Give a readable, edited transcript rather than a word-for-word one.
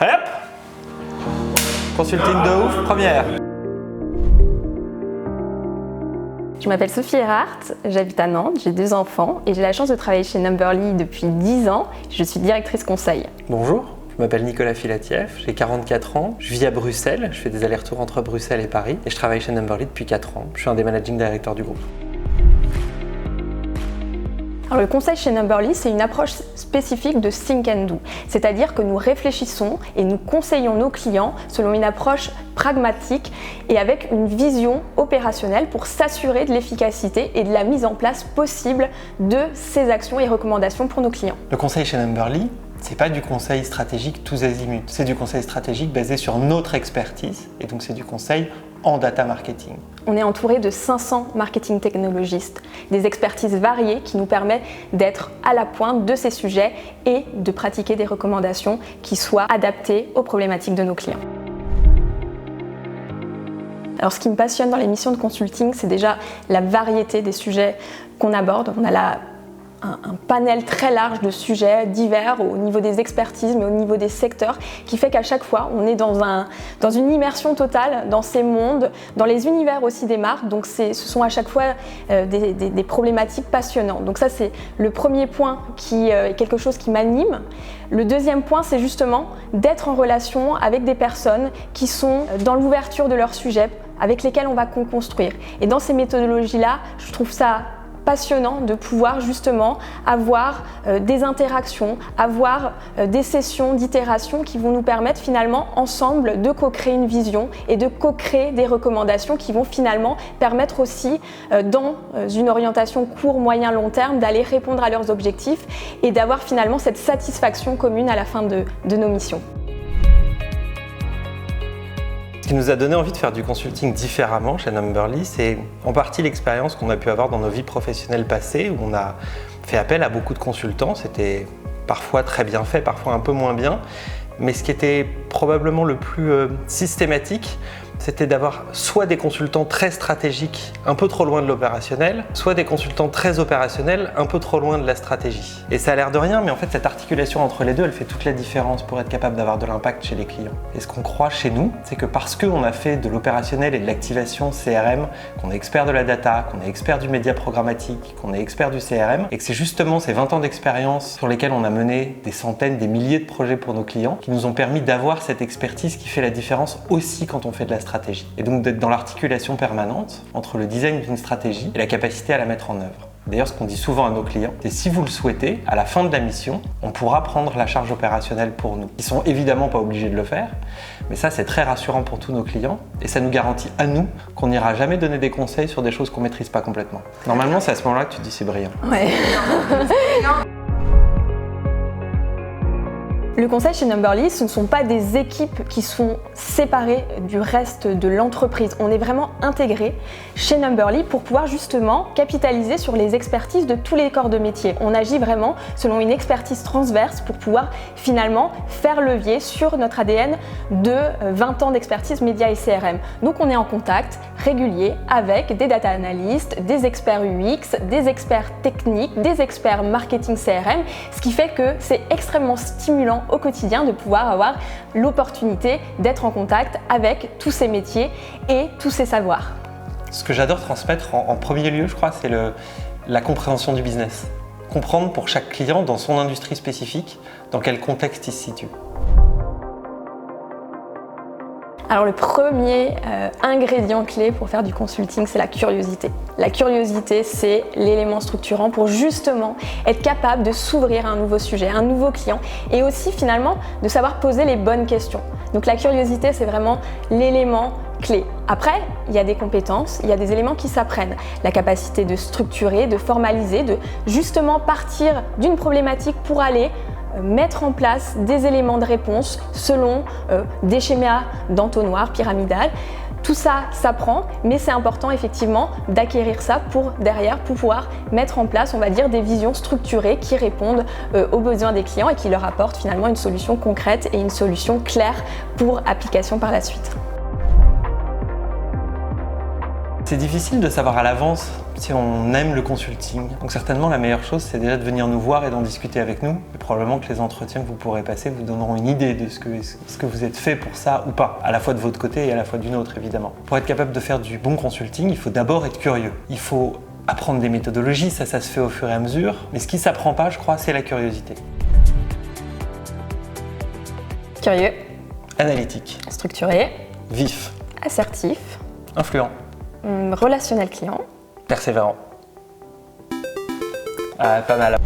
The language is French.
Hop! Consulting de ouf, première. Je m'appelle Sophie Erhardt, j'habite à Nantes, j'ai 2 enfants et j'ai la chance de travailler chez Numberly depuis 10 ans. Je suis directrice conseil. Bonjour, je m'appelle Nicolas Filatieff, j'ai 44 ans, je vis à Bruxelles, je fais des allers-retours entre Bruxelles et Paris et je travaille chez Numberly depuis 4 ans. Je suis un des managing directors du groupe. Alors, le conseil chez Numberly, c'est une approche spécifique de Think and Do, c'est-à-dire que nous réfléchissons et nous conseillons nos clients selon une approche pragmatique et avec une vision opérationnelle pour s'assurer de l'efficacité et de la mise en place possible de ces actions et recommandations pour nos clients. Le conseil chez Numberly, c'est pas du conseil stratégique tous azimuts, c'est du conseil stratégique basé sur notre expertise et donc c'est du conseil en data marketing. On est entouré de 500 marketing technologistes, des expertises variées qui nous permettent d'être à la pointe de ces sujets et de pratiquer des recommandations qui soient adaptées aux problématiques de nos clients. Alors, ce qui me passionne dans les missions de consulting, c'est déjà la variété des sujets qu'on aborde. On a un panel très large de sujets divers au niveau des expertises, mais au niveau des secteurs, qui fait qu'à chaque fois, on est dans une immersion totale dans ces mondes, dans les univers aussi des marques. Donc, ce sont à chaque fois des problématiques passionnantes. Donc ça, c'est le premier point qui est quelque chose qui m'anime. Le deuxième point, c'est justement d'être en relation avec des personnes qui sont dans l'ouverture de leur sujet, avec lesquelles on va co-construire. Et dans ces méthodologies-là, je trouve ça passionnant de pouvoir justement avoir des interactions, avoir des sessions d'itération qui vont nous permettre finalement ensemble de co-créer une vision et de co-créer des recommandations qui vont finalement permettre aussi dans une orientation court, moyen, long terme d'aller répondre à leurs objectifs et d'avoir finalement cette satisfaction commune à la fin de nos missions. Ce qui nous a donné envie de faire du consulting différemment chez Numberly, c'est en partie l'expérience qu'on a pu avoir dans nos vies professionnelles passées où on a fait appel à beaucoup de consultants. C'était parfois très bien fait, parfois un peu moins bien. Mais ce qui était probablement le plus systématique, c'était d'avoir soit des consultants très stratégiques, un peu trop loin de l'opérationnel, soit des consultants très opérationnels, un peu trop loin de la stratégie. Et ça a l'air de rien, mais en fait, cette articulation entre les deux, elle fait toute la différence pour être capable d'avoir de l'impact chez les clients. Et ce qu'on croit chez nous, c'est que parce qu'on a fait de l'opérationnel et de l'activation CRM, qu'on est expert de la data, qu'on est expert du média programmatique, qu'on est expert du CRM, et que c'est justement ces 20 ans d'expérience sur lesquels on a mené des centaines, des milliers de projets pour nos clients, qui nous ont permis d'avoir cette expertise qui fait la différence aussi quand on fait de la stratégie. Et donc d'être dans l'articulation permanente entre le design d'une stratégie et la capacité à la mettre en œuvre. D'ailleurs, ce qu'on dit souvent à nos clients, c'est si vous le souhaitez, à la fin de la mission, on pourra prendre la charge opérationnelle pour nous. Ils sont évidemment pas obligés de le faire, mais ça c'est très rassurant pour tous nos clients et ça nous garantit à nous qu'on n'ira jamais donner des conseils sur des choses qu'on maîtrise pas complètement. Normalement, c'est à ce moment-là que tu te dis c'est brillant. Ouais. Le conseil chez Numberly, ce ne sont pas des équipes qui sont séparées du reste de l'entreprise. On est vraiment intégrés chez Numberly pour pouvoir justement capitaliser sur les expertises de tous les corps de métier. On agit vraiment selon une expertise transverse pour pouvoir finalement faire levier sur notre ADN de 20 ans d'expertise média et CRM. Donc on est en contact régulier avec des data analystes, des experts UX, des experts techniques, des experts marketing CRM, ce qui fait que c'est extrêmement stimulant au quotidien de pouvoir avoir l'opportunité d'être en contact avec tous ces métiers et tous ces savoirs. Ce que j'adore transmettre en premier lieu, je crois, c'est la compréhension du business. Comprendre pour chaque client dans son industrie spécifique, dans quel contexte il se situe. Alors le premier ingrédient clé pour faire du consulting, c'est la curiosité. La curiosité, c'est l'élément structurant pour justement être capable de s'ouvrir à un nouveau sujet, à un nouveau client et aussi finalement de savoir poser les bonnes questions. Donc la curiosité, c'est vraiment l'élément clé. Après, il y a des compétences, il y a des éléments qui s'apprennent. La capacité de structurer, de formaliser, de justement partir d'une problématique pour aller mettre en place des éléments de réponse selon des schémas d'entonnoir pyramidal. Tout ça s'apprend, mais c'est important effectivement d'acquérir ça pour derrière pouvoir mettre en place, on va dire, des visions structurées qui répondent aux besoins des clients et qui leur apportent finalement une solution concrète et une solution claire pour application par la suite. C'est difficile de savoir à l'avance si on aime le consulting. Donc certainement la meilleure chose c'est déjà de venir nous voir et d'en discuter avec nous. Et probablement que les entretiens que vous pourrez passer vous donneront une idée de ce que vous êtes fait pour ça ou pas, à la fois de votre côté et à la fois d'une autre évidemment. Pour être capable de faire du bon consulting, il faut d'abord être curieux. Il faut apprendre des méthodologies, ça se fait au fur et à mesure. Mais ce qui ne s'apprend pas, je crois, c'est la curiosité. Curieux. Analytique. Structuré. Vif. Assertif. Influent. Relationnel client. Persévérant. Ah, pas mal.